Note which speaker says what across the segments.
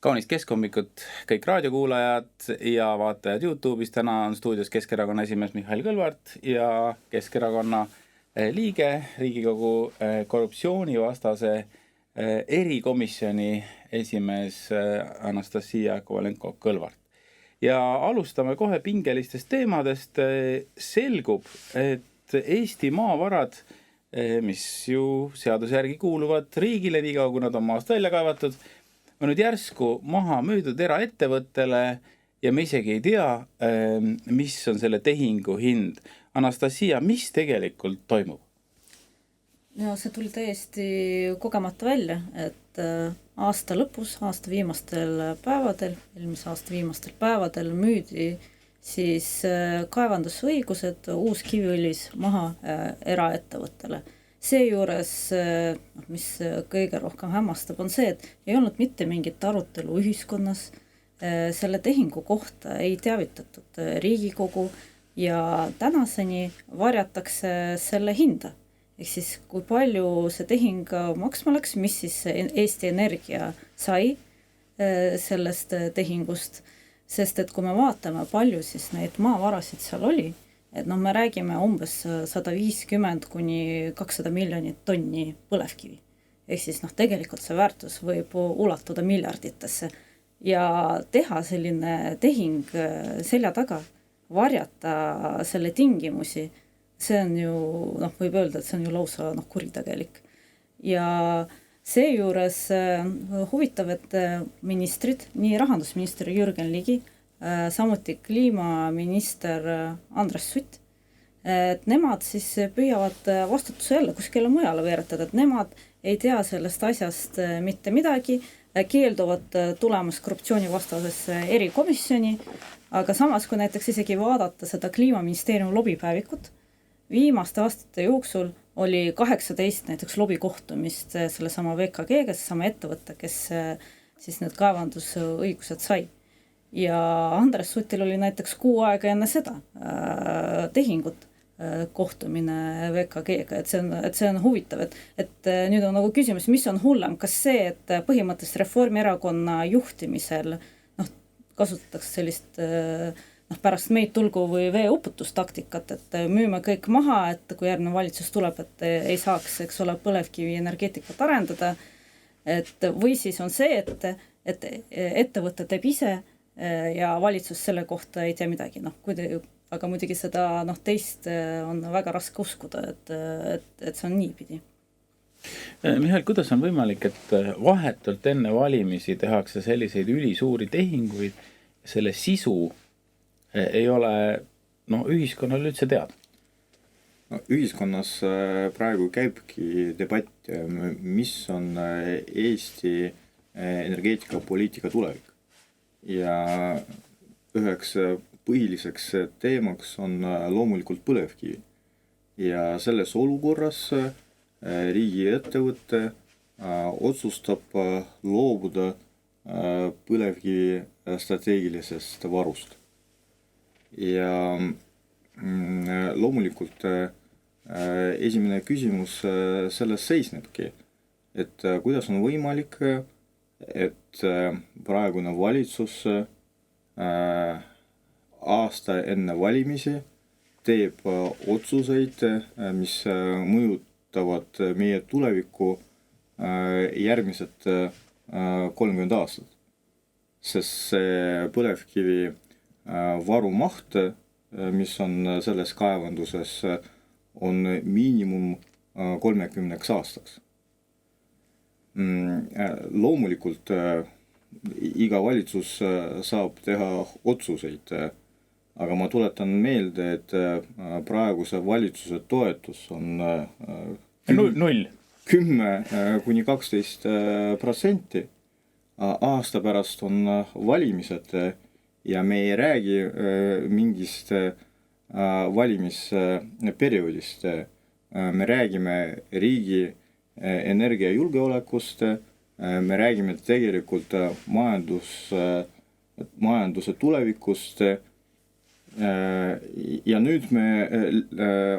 Speaker 1: Kaunist keskhommikut kõik raadiokuulajad ja vaatajad YouTube'is. Täna on stuudios Keskerakonna esimees Mihhail Kõlvart ja Keskerakonna liige, Riigikogu korruptsioonivastase erikomisjoni esimees Anastasia Kovalenko-Kõlvart. Ja alustame kohe pingelistest teemadest. Selgub, et Eesti maavarad, mis ju seaduse järgi kuuluvad riigile, niikaua kui nad on maast välja kaevatud, on nüüd järsku maha müüdud eraettevõttele ja me isegi ei tea, mis on selle tehingu hind. Anastasia, mis tegelikult toimub?
Speaker 2: No see tuli täiesti kogemata välja, et aasta lõpus, aasta viimastel päevadel, eelmise aasta viimastel päevadel müüdi siis kaevandusõigused Uuskiviõlis maha eraettevõttele. Seejuures, mis kõige rohkem hämmastab, on see, et ei olnud mitte mingit arutelu ühiskonnas, selle tehingu kohta ei teavitatud Riigikogu ja tänaseni varjatakse selle hinda. Ehk siis, kui palju see tehing maksma läks, mis siis Eesti Energia sai sellest tehingust, sest et kui me vaatame, palju siis neid maavarasid seal oli, et me räägime umbes 150 kuni 200 miljonit tonni põlevkivi. Ehk siis tegelikult see väärtus võib ulatuda miljarditesse. Ja teha selline tehing selja taga, varjata selle tingimusi, see on ju, võib öelda, et see on ju lausa kuritegelik. Ja seejuures huvitav, et ministrid, nii rahandusminister Jürgen Ligi, samuti kliimaminister Andres Sutt, et nemad siis püüavad vastutuse jälle kuskile mujale veeretada, et nemad ei tea sellest asjast mitte midagi, keelduvad tulemas korruptsioonivastasesse erikomisjoni, aga samas, kui näiteks isegi vaadata seda kliimaministeeriumi lobipäevikut, viimaste aastate jooksul oli 18 näiteks lobikohtumist sellesama VKG, kes sama ettevõtte, kes siis need kaevandusõigused sai. Ja Andres Sutil oli näiteks 6 aega enne seda tehingut kohtumine VKG-ga, et see on huvitav, et nüüd on nagu küsimus, mis on hullem, kas see, et põhimõtteliselt Reformierakonna juhtimisel kasutatakse sellist pärast meid tulgu või veeuputustaktikat, et müüme kõik maha, et kui järgmine valitsus tuleb, et ei saaks, eks ole, põlevkivi energeetikat arendada, et või siis on see, et ettevõte teeb ise ja valitsus selle kohta ei tea midagi, aga muidugi seda teist on väga raske uskuda, et see on niipidi.
Speaker 1: Mihhail, kuidas on võimalik, et vahetult enne valimisi tehakse selliseid ülisuuri tehinguid, selle sisu ei ole ühiskonnal üldse teada?
Speaker 3: Ühiskonnas praegu käibki debatt, mis on Eesti energeetikapoliitika tulevik. Ja üheks põhiliseks teemaks on loomulikult põlevkivi. Ja selles olukorras riigiettevõte otsustab loobuda põlevkivi strateegilisest varust. Ja loomulikult esimene küsimus selles seisnebki, et kuidas on võimalik, et praegune valitsus aasta enne valimisi teeb otsuseid, mis mõjutavad meie tulevikku järgmised 30 aastat. Sest see põlevkivi varumaht, mis on selles kaevanduses, on miinimum 30 aastaks. Loomulikult iga valitsus saab teha otsuseid, aga ma tuletan meelde, et praeguse valitsuse toetus on 10 kuni 12%. Aasta pärast on valimised ja me ei räägi mingist valimisperioodist. Me räägime riigi energiajulgeolekust, me räägime tegelikult majanduse tulevikust ja nüüd me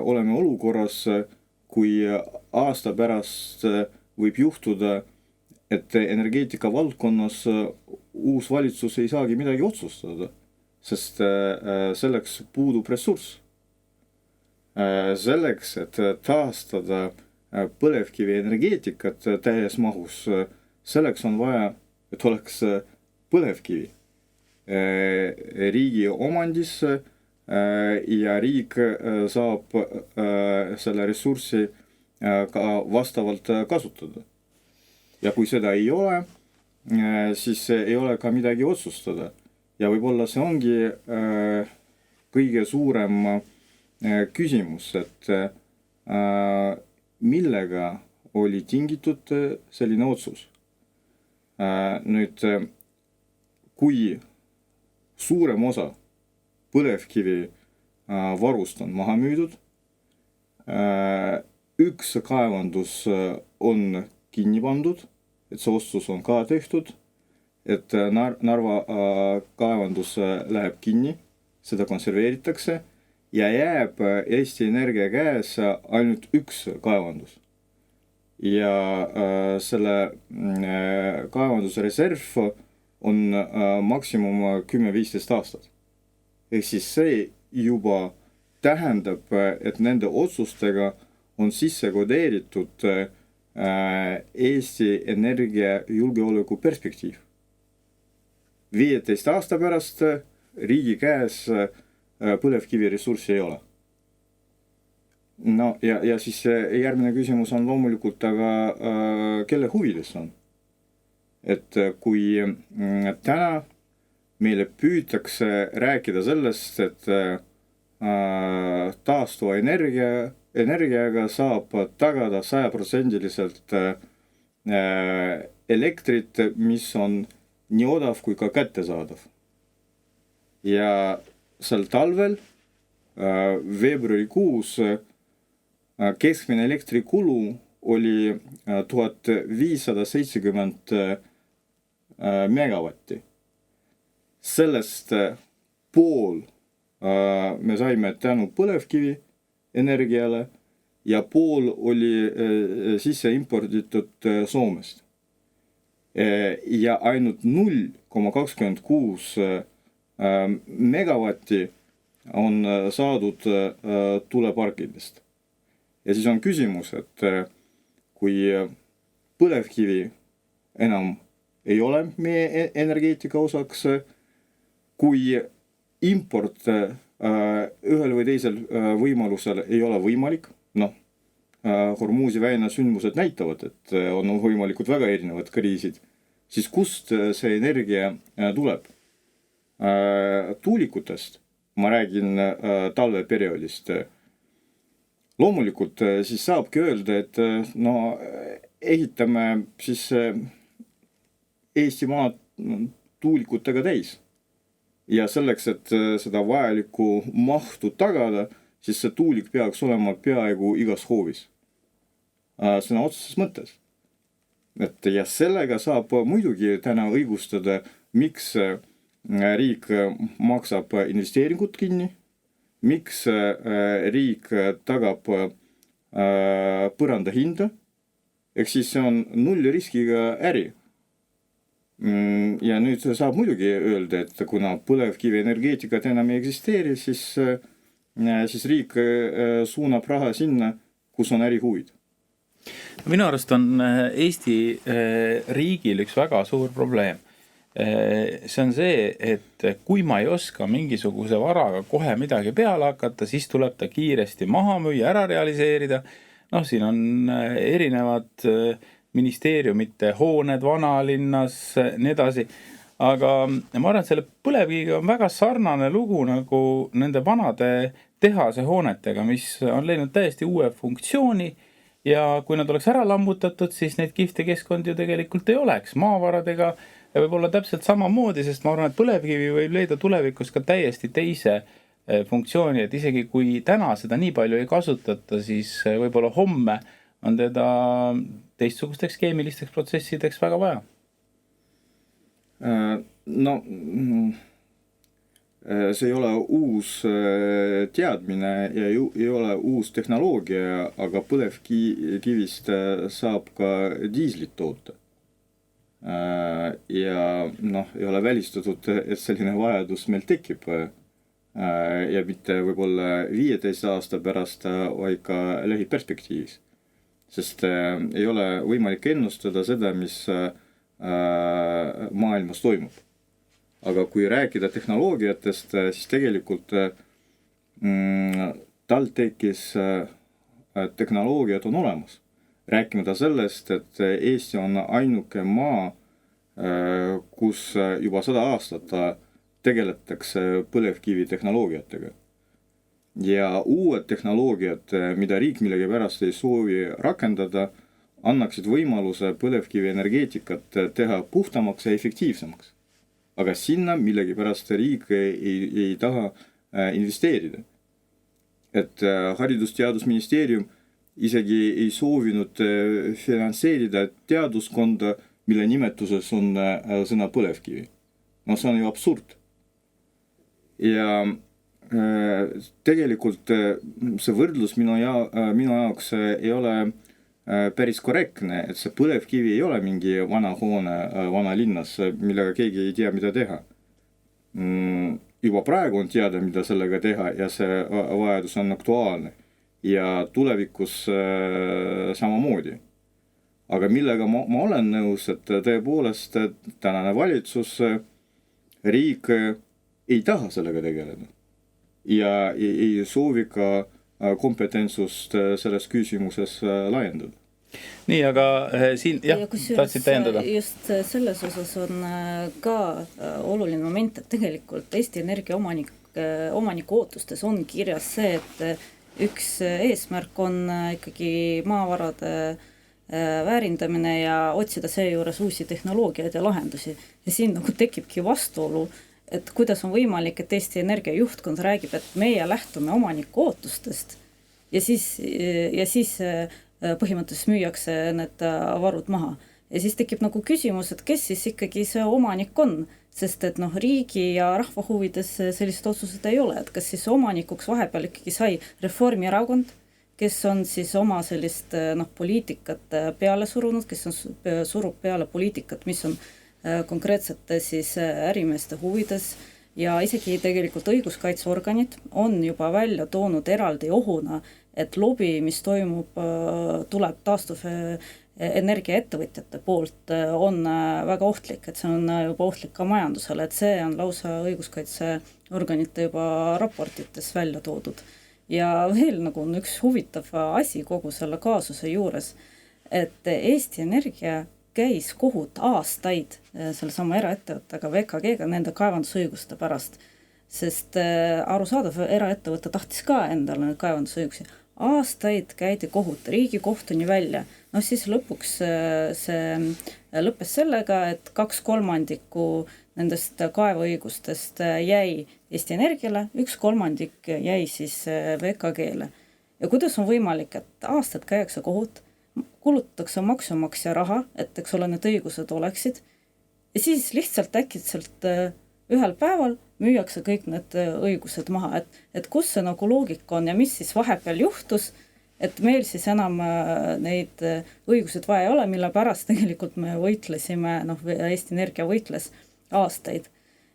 Speaker 3: oleme olukorras, kui aasta pärast võib juhtuda, et energeetika valdkonnas uus valitsus ei saagi midagi otsustada, sest selleks puudub ressurss. Selleks, et taastada põlevkivi energeetikat täies mahus, selleks on vaja, et oleks põlevkivi riigi omandis ja riik saab selle ressurssi ka vastavalt kasutada. Ja kui seda ei ole, siis ei ole ka midagi otsustada. Ja võib-olla see ongi kõige suurem küsimus, et millega oli tingitud selline otsus. Nüüd, kui suurem osa põlevkivi varust on maha müüdud, üks kaevandus on kinni pandud, et see otsus on ka tehtud, et Narva kaevandus läheb kinni, seda konserveeritakse ja jääb Eesti Energia käes ainult üks kaevandus. Ja selle kaevanduse reserv on maksimum 10-15 aastat. Ehk siis see juba tähendab, et nende otsustega on sisse kodeeritud Eesti Energia julgeoleku perspektiiv. 15 aasta pärast riigi käes põlevkivi ressurssi ei ole. No ja siis järgmine küsimus on loomulikult, aga kelle huvides on? Et kui täna meile püütakse rääkida sellest, et taastuva energiaga saab tagada 100% elektrit, mis on nii odav kui ka kättesaadav. Ja sel talvel veebruarikuus keskmine elektrikulu oli 1570 megavatti. Sellest pool me saime tänu põlevkivi energiale ja pool oli sisse imporditud Soomest. Ja ainult 0,26 megavatti on saadud tuleparkidest. Ja siis on küsimus, et kui põlevkivi enam ei ole meie energeetika osaks, kui import ühel või teisel võimalusel ei ole võimalik, Hormuzi väina sündmused näitavad, et on võimalikud väga erinevad kriisid, siis kust see energia tuleb? Tuulikutest, ma räägin talveperioodist. Loomulikult siis saabki öelda, et ehitame siis Eestimaa tuulikutega täis. Ja selleks, et seda vajalikku mahtu tagada, siis see tuulik peaks olema peaaegu igas hoovis. Sõna otseses mõttes. Ja sellega saab muidugi täna õigustada, miks riik maksab investeeringut kinni, miks riik tagab põranda hinda, ehk siis see on nullriskiga äri. Ja nüüd saab muidugi öelda, et kuna põlevkivi energeetikat enam ei eksisteeri, siis riik suunab raha sinna, kus on ärihuvid.
Speaker 1: Minu arust on Eesti riigil üks väga suur probleem. See on see, et kui ma ei oska mingisuguse varaga kohe midagi peale hakata, siis tuleb ta kiiresti maha müüa, ära realiseerida. Siin on erinevad ministeeriumite hooned vanalinnas, nii edasi. Aga ma arvan, et selle põlevkiviga on väga sarnane lugu nagu nende vanade tehase hoonetega, mis on leidnud täiesti uue funktsiooni ja kui nad oleks ära lammutatud, siis neid kihvte keskkond ju tegelikult ei oleks. Maavaradega võib olla täpselt samamoodi, sest ma arvan, et põlevkivi võib leida tulevikus ka täiesti teise funktsiooni, et isegi kui täna seda nii palju ei kasutata, siis võib-olla homme on teda teistsugusteks keemilisteks protsessideks väga vaja.
Speaker 3: See ei ole uus teadmine ja ei ole uus tehnoloogia, aga põlevkivist saab ka diislit toota. ja noh, ei ole välistatud, et selline vajadus meil tekib ja mitte võib-olla 15 aasta pärast, vaid ka lähiperspektiivis. Sest ei ole võimalik ennustada seda, mis maailmas toimub. Aga kui rääkida tehnoloogiatest, siis tegelikult tal tekkis tehnoloogiad on olemas. Rääkimata sellest, et Eesti on ainuke maa, kus juba 100 aastat tegeletakse põlevkivi tehnoloogiatega. Ja uued tehnoloogiad, mida riik millegipärast ei soovi rakendada, annaksid võimaluse põlevkivi energeetikat teha puhtamaks ja efektiivsemaks. Aga sinna millegipärast riik ei taha investeerida. Et Haridus-Teadusministeerium isegi ei soovinud finantseerida teaduskonda, mille nimetuses on sõna põlevkivi. No see on ju absurd. Ja tegelikult see võrdlus minu jaoks ei ole päris korrektne, et see põlevkivi ei ole mingi vana hoone, vana linnas, millega keegi ei tea, mida teha. Juba praegu on teada, mida sellega teha ja see vajadus on aktuaalne ja tulevikus samamoodi. Aga millega ma olen nõus, et tõepoolest tänane valitsus, riik ei taha sellega tegeleda ja ei soovi ka kompetentsust selles küsimuses laiendada.
Speaker 1: Nii, aga siin, jah, tahtsid täiendada?
Speaker 2: Just selles osas on ka oluline moment, et tegelikult Eesti Energia omaniku ootustes on kirjas see, et üks eesmärk on ikkagi maavarade väärindamine ja otsida seejuures uusi tehnoloogiaid ja lahendusi. Ja siin nagu tekibki vastuolu, et kuidas on võimalik, et Eesti Energia juhtkond räägib, et meie lähtume omaniku ootustest ja siis põhimõtteliselt müüakse need varud maha. Ja siis tekib nagu küsimus, et kes siis ikkagi see omanik on, sest et riigi ja rahva huvides sellised otsused ei ole, et kas siis omanikuks vahepeal ikkagi sai Reformierakond, kes on siis oma sellist poliitikat peale surunud, kes surub peale poliitikat, mis on konkreetsete siis ärimeeste huvides ja isegi tegelikult õiguskaitseorganid on juba välja toonud eraldi ohuna, et lobi, mis tuleb taastuv energiaettevõtjate poolt, on väga ohtlik, et see on juba ohtlik ka majandusele, et see on lausa õiguskaitseorganite juba raportites välja toodud. Ja veel nagu on üks huvitav asi kogu selle kaasuse juures, et Eesti Energia käis kohut aastaid selle sama eraettevõttega VKG-ga nende kaevandusõiguste pärast, sest arusaadav eraettevõtte tahtis ka endale kaevandusõigusi. Aastaid käidi kohut, Riigikohtuni välja. Siis lõpuks see lõppes sellega, et 2/3 nendest kaevaõigustest jäi Eesti Energiale, 1/3 jäi siis VKG-le. Ja kuidas on võimalik, et aastad käiakse kohut, kulutatakse maksumaksja raha, et eks ole need õigused oleksid, ja siis lihtsalt äkitselt ühel päeval müüakse kõik need õigused maha, et kus see nagu loogika on ja mis siis vahepeal juhtus, et meil siis enam neid õigused vaja ei ole, mille pärast tegelikult me võitlesime, Eesti Energia võitles aastaid.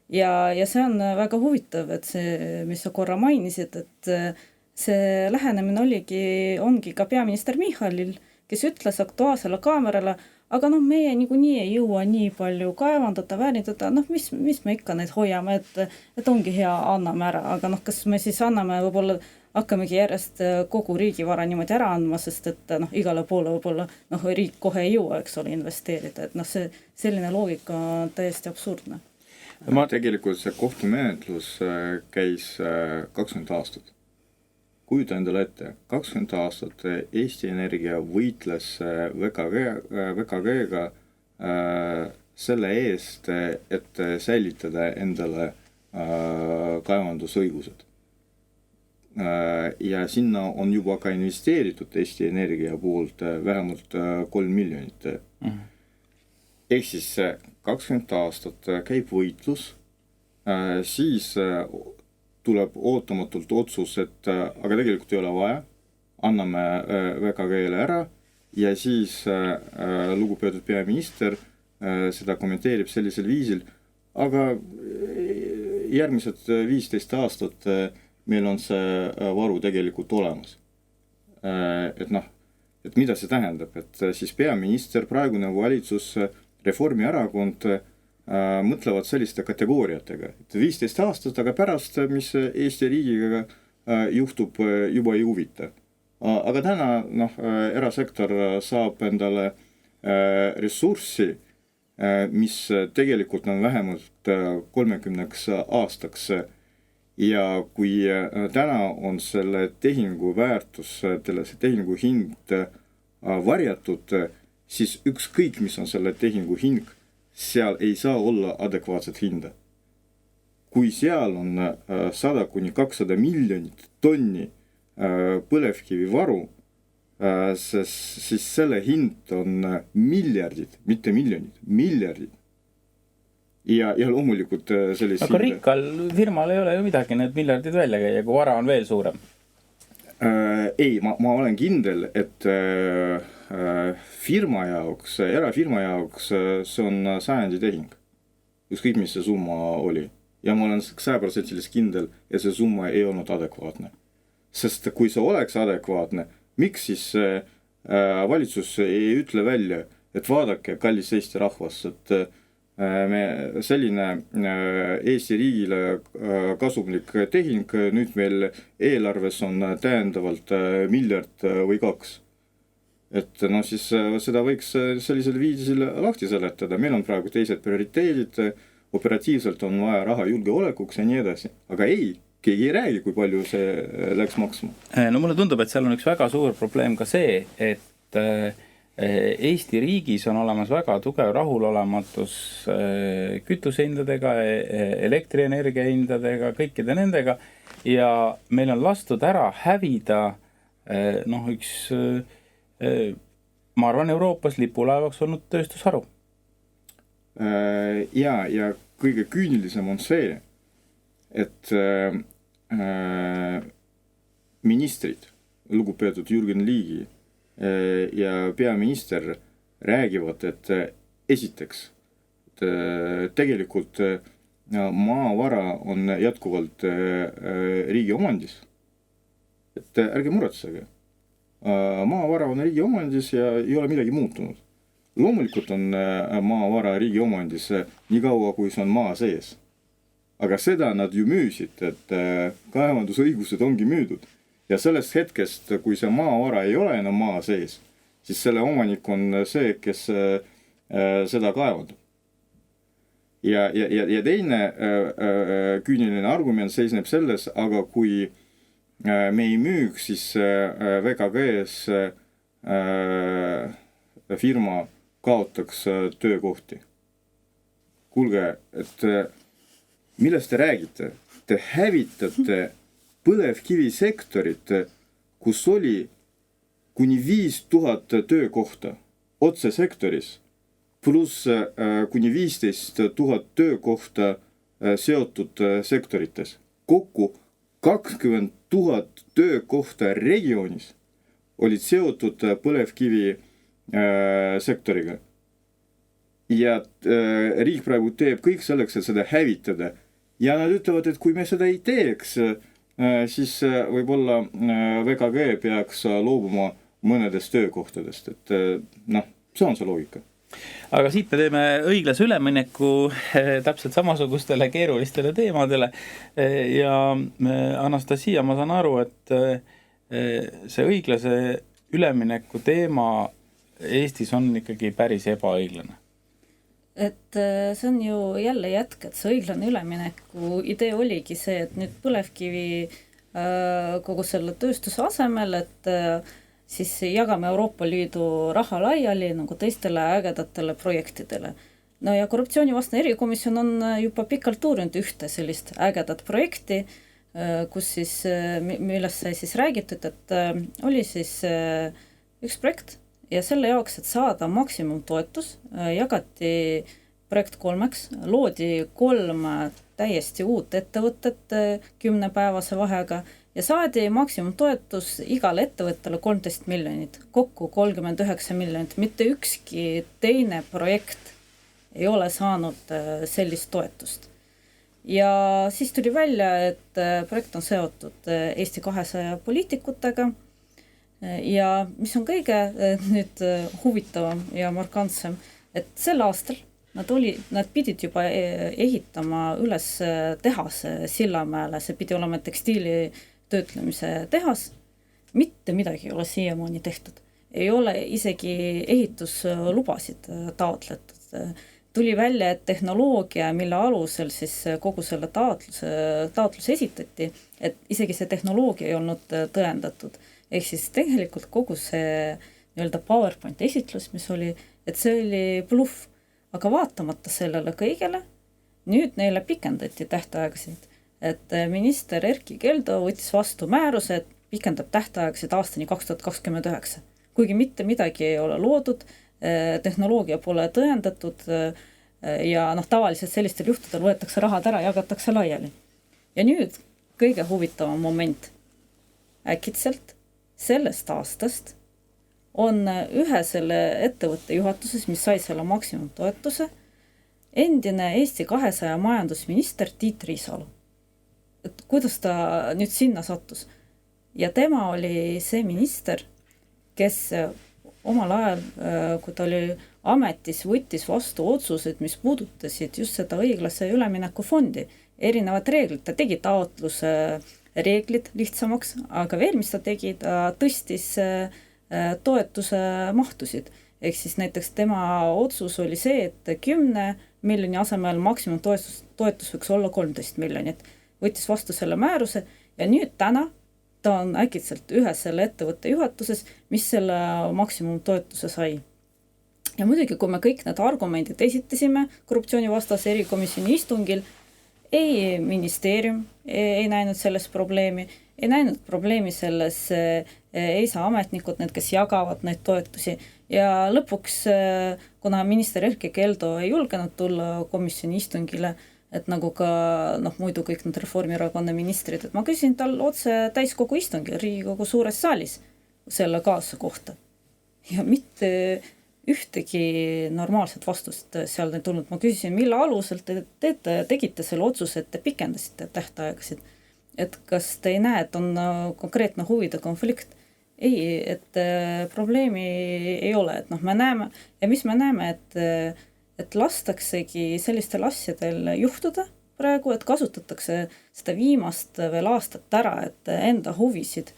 Speaker 2: Ja see on väga huvitav, et see, mis sa korra mainisid, et see lähenemine ongi ka peaminister Michalil, kes ütles Aktuaalsele Kaamerale, aga meie niikuinii ei jõua nii palju kaevandada, väärindada, mis me ikka neid hoiame, et ongi hea, anname ära, aga kas me siis anname võib-olla, hakkamegi järjest kogu riigivara niimoodi ära andma, sest et igale poole võib-olla riik kohe ei jõua, eks ole, investeerida, et selline loogika on täiesti absurdne.
Speaker 3: Tegelikult see kohtumenetlus käis 20 aastat. Kujuta endale ette, 20 aastat Eesti Energia võitles VKG-ga selle eest, et säilitada endale kaevandusõigused. Ja sinna on juba ka investeeritud Eesti Energia poolt vähemalt 3 miljonit. Ehk siis 20 aastat käib võitlus, siis tuleb ootamatult otsus, et aga tegelikult ei ole vaja, anname VKG-le ära ja siis lugupeetud peaminister seda kommenteerib sellisel viisil, aga järgmised 15 aastat meil on see varu tegelikult olemas. Et mida see tähendab, et siis peaminister, praegune valitsus, Reformierakond mõtlevad selliste kategooriatega, et 15 aastat, aga pärast, mis Eesti riigiga juhtub, juba ei huvita. Aga täna erasektor saab endale ressurssi, mis tegelikult on vähemalt 30 aastaks. Ja kui täna on selle tehingu väärtus, selle tehingu hind varjatud, siis ükskõik, mis on selle tehingu hind, seal ei saa olla adekvaatset hinda. Kui seal on 100–200 miljonit tonni põlevkivi varu, siis selle hind on miljardid, mitte miljonid, miljardid. Ja loomulikult sellise...
Speaker 1: Aga rikkal firmal ei ole ju midagi need miljardid välja käia, kui vara on veel suurem.
Speaker 3: Ei, ma olen kindel, et firma jaoks, erafirma jaoks see on sajandi tehing. Ükskõik, mis see summa oli. Ja ma olen 100% kindel, et see summa ei olnud adekvaatne. Sest kui see oleks adekvaatne, miks siis valitsus ei ütle välja, et vaadake, kallis Eesti rahvas, et selline Eesti riigile kasumlik tehing, nüüd meil eelarves on täiendavalt miljard või 2. Et siis seda võiks sellisel viisil lahti seletada. Meil on praegu teised prioriteedid, operatiivselt on vaja raha julgeolekuks ja nii edasi. Aga ei, keegi ei räägi, kui palju see läks maksma.
Speaker 1: No mulle tundub, et seal on üks väga suur probleem ka see, et Eesti riigis on olemas väga tugev rahulolematus kütusehindadega, elektrienergia hindadega, kõikide nendega ja meil on lastud ära hävida üks, ma arvan, Euroopas lipulaevaks olnud tööstusharu.
Speaker 3: Ja kõige küünilisem on see, et ministrid, lugupeetud Jürgen Ligi ja peaminister räägivad, et esiteks, et tegelikult maavara on jätkuvalt riigi omandis. Et ärge muretsege. Maavara on riigi omandis ja ei ole midagi muutunud. Loomulikult on maavara riigi omandis nii kaua, kui see on maa sees. Aga seda nad ju müüsid, et kaevandusõigused ongi müüdud. Ja sellest hetkest, kui see maavara ei ole enam maa sees, siis selle omanik on see, kes seda kaevandab. Ja teine küüniline argument seisneb selles, aga kui me ei müüks, siis VKG-s firma kaotaks töökohti. Kuulge, et millest te räägite? Te hävitate põlevkivisektorit, kus oli kuni 5000 töökohta otsesektoris, pluss kuni 15 000 töökohta seotud sektorites. Kokku 20 000 töökohta regioonis olid seotud põlevkivi sektoriga. Ja riik praegu teeb kõik selleks, et seda hävitada. Ja nad ütlevad, et kui me seda ei teeks, siis võib-olla VKG peaks loobuma mõnedest töökohtadest. Et see on see loogika.
Speaker 1: Aga siit me teeme õiglase ülemineku täpselt samasugustele keerulistele teemadele. Ja Anastasia, ma saan aru, et see õiglase ülemineku teema Eestis on ikkagi päris ebaõiglane.
Speaker 2: Et see on ju jälle jätk, et see õiglane ülemineku idee oligi see, et nüüd põlevkivi kogu selle tööstuse asemel, et siis jagame Euroopa Liidu raha laiali nagu teistele ägedatele projektidele. No ja korruptsioonivastane erikomisjon on juba pikalt uurinud ühte sellist ägedat projekti, kus siis, millest sai siis räägitud, et oli siis üks projekt, ja selle jaoks, et saada maksimumtoetus, jagati projekt 3, loodi 3 täiesti uut ettevõtet 10-päevase vahega ja saadi maksimumtoetus igale ettevõttele 13 miljonit, kokku 39 miljonit. Mitte ükski teine projekt ei ole saanud sellist toetust. Ja siis tuli välja, et projekt on seotud Eesti 200 poliitikutega ja mis on kõige nüüd huvitavam ja markantsem, et sel aastal nad pidid juba ehitama üles tehase Sillamäele, see pidi olema tekstiili töötlemise tehas, mitte midagi ei ole siiamaani tehtud. Ei ole isegi ehituslubasid taotletud. Tuli välja, et tehnoloogia, mille alusel siis kogu selle taotlus esitati, et isegi see tehnoloogia ei olnud tõendatud. Ehk siis tegelikult kogu see nii-öelda PowerPoint esitlus, mis oli, et see oli bluff. Aga vaatamata sellele kõigele, nüüd neile pikendati tähtaegsid, et minister Erkki Keldo võttis vastu määruse, et pikendab tähtaegsid aastani 2029. Kuigi mitte midagi ei ole loodud, tehnoloogia pole tõendatud ja tavaliselt sellistel juhtudel võetakse rahad ära ja jagatakse laiali. Ja nüüd kõige huvitavam moment. Äkitselt sellest aastast on ühe selle ettevõtte juhatuses, mis sai selle maksimumtoetuse, endine Eesti 200 majandusminister Tiit Riisalo. Et kuidas ta nüüd sinna sattus? Ja tema oli see minister, kes omal ajal, kui ta oli ametis, võttis vastu otsused, mis puudutasid just seda õiglase ülemineku fondi. Erinevad reeglid, ta tegi taotluse reeglid lihtsamaks, aga veel mis ta tegi, ta tõstis toetuse mahtusid. Ehk siis näiteks tema otsus oli see, et 10 miljoni asemel maksimum toetus võiks olla 13 miljonit. Võttis vastu selle määruse ja nüüd täna ta on äkitselt ühe selle ettevõtte juhatuses, mis selle maksimum toetuse sai. Ja muidugi, kui me kõik need argumendid esitasime korruptsioonivastase erikomisjoni istungil, ei ministeerium ei näinud selles probleemi, ei näinud probleemi selles, ei saa ametnikud, need, kes jagavad neid toetusi. Ja lõpuks, kuna minister Erkki Keldo ei julgenud tulla komisjoni istungile, et nagu ka muidu kõik need Reformierakonna ministrid, et ma küsin tal otse täiskogu istungil Riigikogu suures saalis selle kaasuse kohta. Ja mitte ühtegi normaalset vastust seal ei tulnud. Ma küsisin, mille alusel te tegite selle otsuse, et te pikendasite tähtaegasid. Et kas te ei näe, et on konkreetne huvide konflikt? Ei, et probleemi ei ole. Et me näeme, ja mis me näeme, et lastaksegi sellistel asjadel juhtuda praegu, et kasutatakse seda viimast veel aastat ära, et enda huvisid,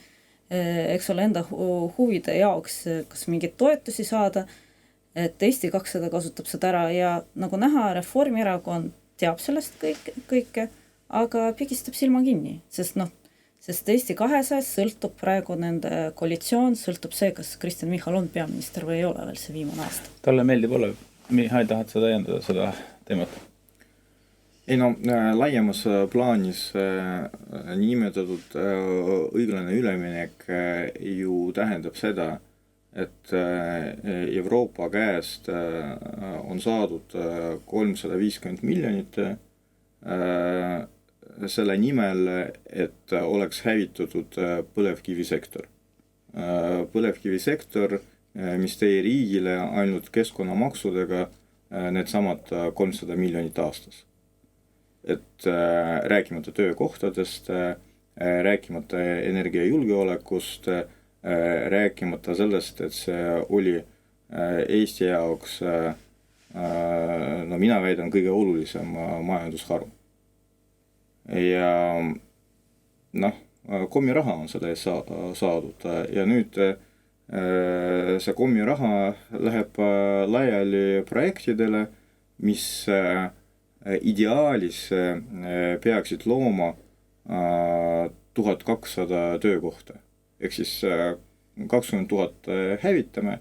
Speaker 2: eks ole, enda huvide jaoks, kas mingit toetusi saada, et Eesti 200 kasutab seda ära ja nagu näha, Reformierakond teab sellest kõike, aga pigistab silma kinni, sest Eesti 200 sõltub praegu nende koalitsioon, sõltub see, kas Kristen Michal on peaminister või ei ole veel see viimane aasta.
Speaker 1: Talle meeldib ole. Mihhail, tahad seda täiendada, seda teemat?
Speaker 3: Ei laiemas plaanis nimetatud õiglane üleminek ju tähendab seda, et Euroopa käest on saadud 350 miljonit selle nimel, et oleks hävitatud põlevkivisektor. Põlevkivisektor, mis teie riigile ainult keskkonnamaksudega need samad 300 miljonit aastas. Et rääkimata töökohtadest, rääkimata energiajulgeolekust, rääkimata sellest, et see oli Eesti jaoks, mina väidan, kõige olulisem majandusharu. Ja kommiraha on seda saadud ja nüüd see kommiraha läheb laiali projektidele, mis ideaalis peaksid looma 1200 töökohta. Ehk siis 20 000 hävitame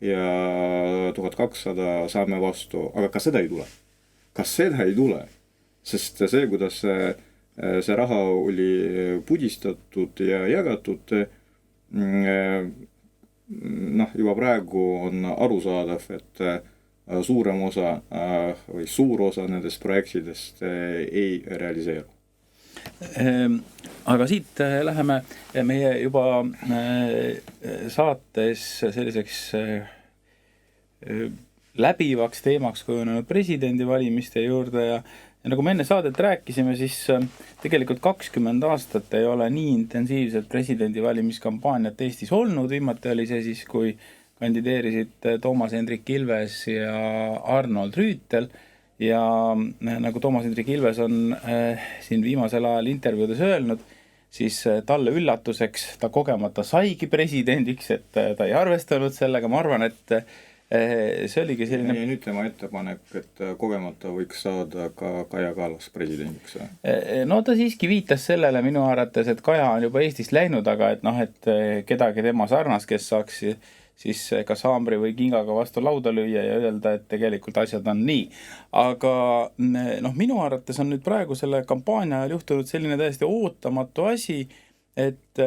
Speaker 3: ja 1200 saame vastu, aga kas seda ei tule? Kas seda ei tule? Sest see, kuidas see raha oli pudistatud ja jagatud, juba praegu on arusaadav, et suurem osa või suur osa nendest projektidest ei realiseeru.
Speaker 1: Aga siit läheme meie juba saates selliseks läbivaks teemaks kujunenud presidendivalimiste juurde ja nagu me enne saadet rääkisime, siis tegelikult 20 aastat ei ole nii intensiivselt presidendivalimiskampaaniat Eestis olnud, viimati oli see siis, kui kandideerisid Toomas Hendrik Ilves ja Arnold Rüütel ja nagu Toomas Hendrik Ilves on siin viimasel ajal intervjuudes öelnud, siis talle üllatuseks ta kogemata saigi presidendiks, et ta ei arvestanud sellega, ma arvan, et see oligi selline...
Speaker 3: Ja nüüd tema ettepanek, et kogemata võiks saada ka Kaja Kallas presidendiks.
Speaker 1: No ta siiski viitas sellele minu arvates, et Kaja on juba Eestist läinud, aga et kedagi tema sarnas, kes saaks siis kas haamri või kingaga vastu lauda lüüa ja öelda, et tegelikult asjad on nii. Aga minu arvates on nüüd praegu selle kampaania ajal juhtunud selline täiesti ootamatu asi, et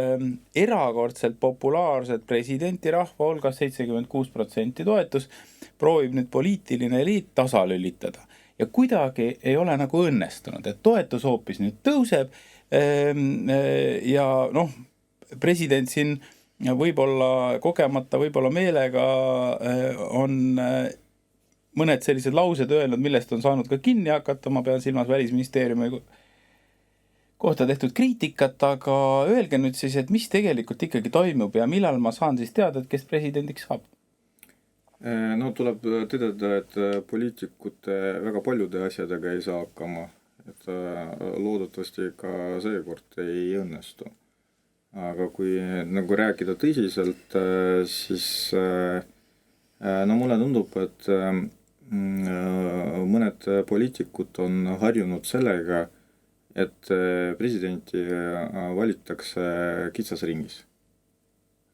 Speaker 1: erakordselt populaarset presidenti rahva hulgas 76% toetus proovib nüüd poliitiline eliit tasalülitada. Ja kuidagi ei ole nagu õnnestunud, et toetus hoopis nüüd tõuseb ja president siin võib-olla kogemata, võib-olla meelega on mõned sellised laused öelnud, millest on saanud ka kinni hakata, ma pean silmas Välisministeeriumi kohta tehtud kriitikat, aga öelge nüüd siis, et mis tegelikult ikkagi toimub ja millal ma saan siis teada, et kes presidendiks saab?
Speaker 3: No tuleb tõdeda, et poliitikute väga paljude asjadega ei saa hakkama, et loodetavasti ka seekord ei õnnestu. Aga kui nagu rääkida tõsiselt, siis mulle tundub, et mõned poliitikud on harjunud sellega, et presidenti valitakse kitsas ringis.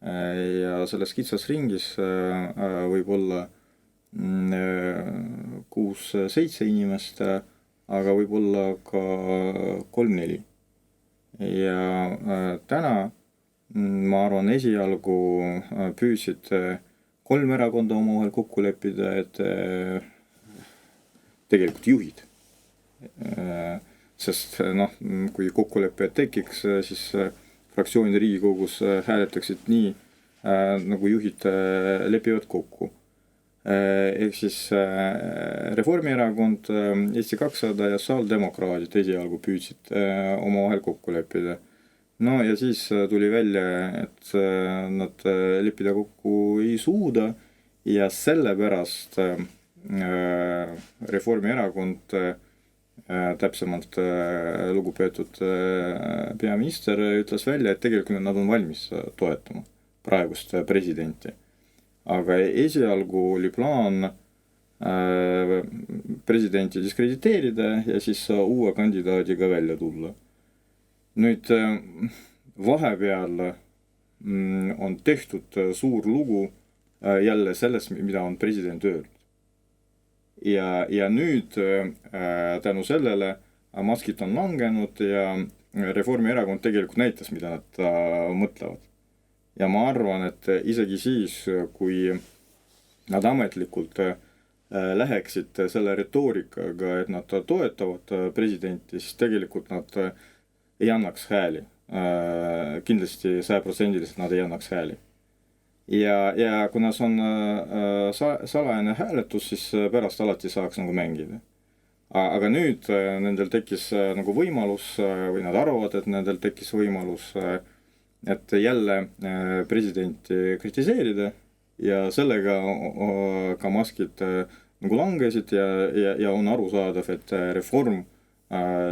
Speaker 3: Ja selles kitsas ringis võib olla 6-7 inimest, aga võib olla ka 3-4. Ja täna, ma arvan, esialgu püüsid 3 erakonda omavahel kokku leppida, et tegelikult juhid. Sest kui kokkulepe tekiks, siis fraktsioonid Riigikogus hääletaksid nii, nagu juhid lepivad kokku. Ehk siis Reformierakond, Eesti 200 ja Sotsiaaldemokraadid esialgu püüdsid omavahel kokku leppida. No ja siis tuli välja, et nad leppida kokku ei suuda ja sellepärast Reformierakond, täpsemalt lugupeetud peaminister ütles välja, et tegelikult nad on valmis toetama praegust presidenti. Aga esialgu oli plaan presidenti diskrediteerida ja siis uue kandidaadiga välja tulla. Nüüd vahepeal on tehtud suur lugu jälle sellest, mida on president öelnud. Ja nüüd tänu sellele maskid on langenud ja Reformierakond tegelikult näitas, mida nad mõtlevad. Ja ma arvan, et isegi siis, kui nad ametlikult läheksid selle retoorikaga, et nad toetavad presidenti, siis tegelikult nad ei annaks hääli. Kindlasti 100% nad ei annaks hääli. Ja kuna see on salajane hääletus, siis pärast alati saaks nagu mängida. Aga nüüd nendel tekkis nagu võimalus, või nad arvavad, et nendel tekkis võimalus, et jälle presidenti kritiseerida ja sellega ka maskid nagu langesid ja on arusaadav, et reform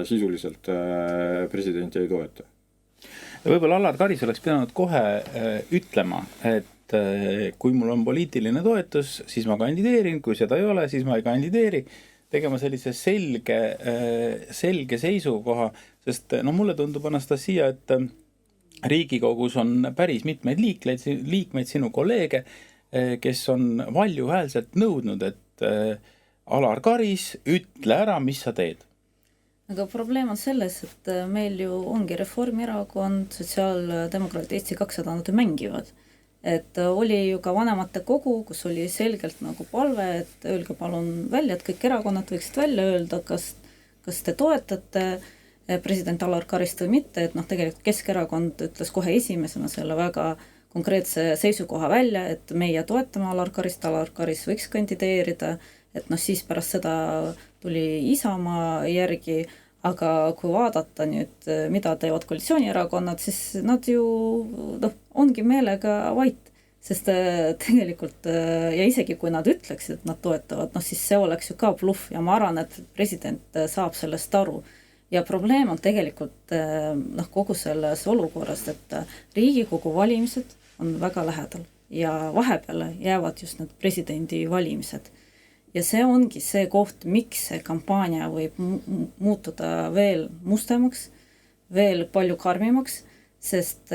Speaker 3: sisuliselt presidenti ei toeta.
Speaker 1: Võib-olla Allar Karis oleks pidanud kohe ütlema, et kui mul on poliitiline toetus, siis ma kandideerin, kui seda ei ole, siis ma ei kandideeri, tegema sellise selge seisukoha, sest mulle tundub, Anastasia, et Riigikogus on päris mitmeid liikmeid, sinu kolleege, kes on valjuhäälselt nõudnud, et Allar Karis, ütle ära, mis sa teed.
Speaker 2: Aga probleem on selles, et meil ju ongi Reformierakond, Sotsiaaldemokraat, Eesti 200, nad mängivad. Et oli ju ka vanemate kogu, kus oli selgelt nagu palve, et öelge palun välja, et kõik erakonnad võiksid välja öelda, kas te toetate president Allar Karist või mitte, et tegelikult Keskerakond ütles kohe esimesena selle väga konkreetse seisukoha välja, et meie toetame Alar Karist võiks kandideerida, et noh, siis pärast seda tuli Isamaa järgi, aga kui vaadata nüüd, mida teevad koalitsioonierakonnad, siis nad ju ongi meelega vait, sest tegelikult ja isegi kui nad ütleksid, et nad toetavad, siis see oleks ju ka bluff ja ma arvan, et president saab sellest aru. Ja probleem on tegelikult kogu selles olukorras, et Riigikogu valimised on väga lähedal ja vahepeale jäävad just need presidendi valimised. Ja see ongi see koht, miks see kampaania võib muutuda veel mustemaks, veel palju karmimaks, sest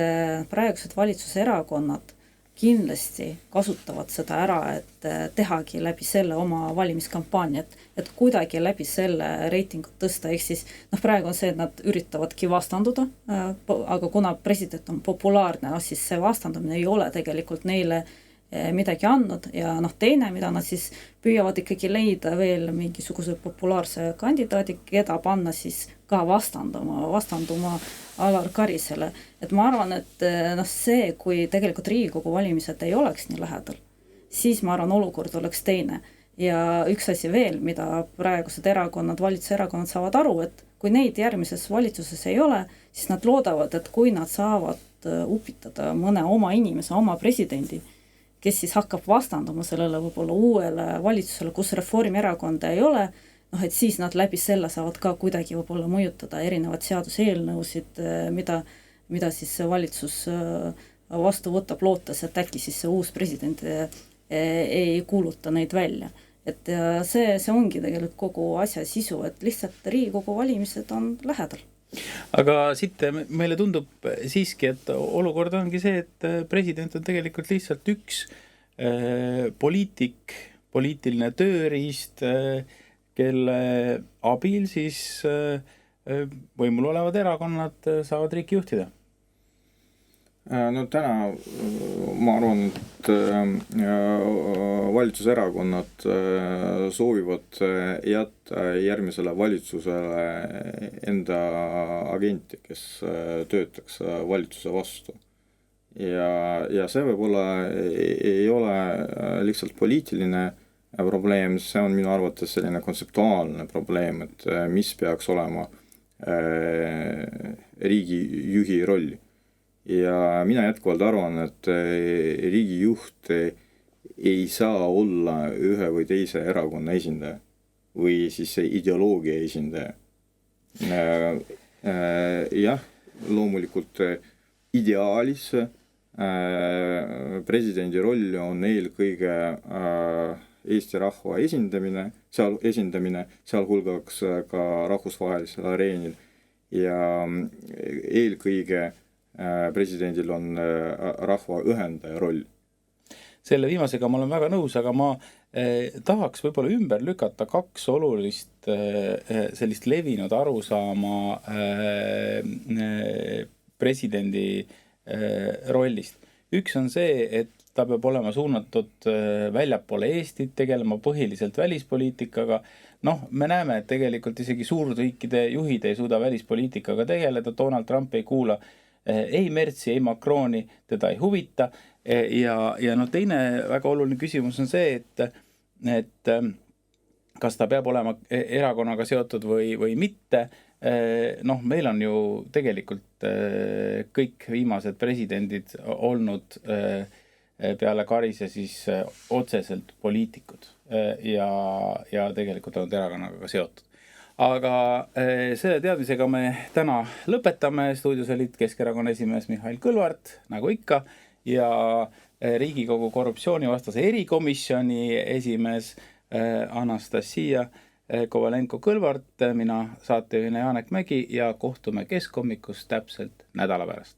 Speaker 2: praegused valitsuserakonnad kindlasti kasutavad seda ära, et tehagi läbi selle oma valimiskampaaniat, et kuidagi läbi selle reitingut tõsta, ehk siis praegu on see, et nad üritavadki vastanduda, aga kuna president on populaarne, siis see vastandumine ei ole tegelikult neile midagi andnud ja teine, mida nad siis püüavad ikkagi leida veel mingisuguse populaarse kandidaadi, keda panna siis ka vastanduma Alar Karisele. Et ma arvan, et see, kui tegelikult Riigikogu valimised ei oleks nii lähedal, siis ma arvan, olukord oleks teine. Ja üks asi veel, mida praegused erakonnad, valitsuserakonnad saavad aru, et kui neid järgmises valitsuses ei ole, siis nad loodavad, et kui nad saavad upitada mõne oma inimese, oma presidendi, kes siis hakkab vastanduma sellele võib-olla uuele valitsusele, kus Reformierakonda ei ole, et siis nad läbi selle saavad ka kuidagi võib-olla mõjutada erinevad seaduseelnõusid, mida siis valitsus vastu võtab, lootes, et äkki siis see uus president ei kuuluta neid välja. Et see ongi tegelikult kogu asja sisu, et lihtsalt Riigikogu valimised on lähedal.
Speaker 1: Aga siit meile tundub siiski, et olukord ongi see, et president on tegelikult lihtsalt üks poliitiline tööriist, kelle abil siis võimul olevad erakonnad saavad riiki juhtida.
Speaker 3: No täna ma arvan, et valitsuserakonnad soovivad jätta järgmisele valitsusele enda agenti, kes töötaks valitsuse vastu. Ja see võib-olla ei ole lihtsalt poliitiline probleem, see on minu arvates selline kontseptuaalne probleem, et mis peaks olema riigijuhi rolli. Ja mina jätkuvalt arvan, et riigijuht ei saa olla ühe või teise erakonna esindaja või siis ideoloogia esindaja. Jah, loomulikult ideaalis presidendi roll on eelkõige Eesti rahva esindamine, sealhulgaks ka rahvusvahelisel areenil ja eelkõige presidendil on rahva ühendaja roll.
Speaker 1: Selle viimasega ma olen väga nõus, aga ma tahaks võib-olla ümber lükata kaks olulist sellist levinud arusaama presidendi rollist. Üks on see, et ta peab olema suunatud väljapoole Eestit, tegelema põhiliselt välispoliitikaga. Me näeme, et tegelikult isegi suurriikide juhid ei suuda välispoliitikaga tegeleda, Donald Trump ei kuula ei Mertsi, ei Macroni, teda ei huvita ja teine väga oluline küsimus on see, et kas ta peab olema erakonnaga seotud või mitte. Meil on ju tegelikult kõik viimased presidendid olnud peale Karise siis otseselt poliitikud ja tegelikult olnud erakonnaga ka seotud. Aga selle teadmisega me täna lõpetame. Stuudios olid Keskerakonna esimees Mihhail Kõlvart, nagu ikka, ja Riigikogu korruptsioonivastase erikomisjoni esimees Anastasia Kovalenko-Kõlvart, mina saatejuhina Janek Mägi ja kohtume Keskhommikust täpselt nädala pärast.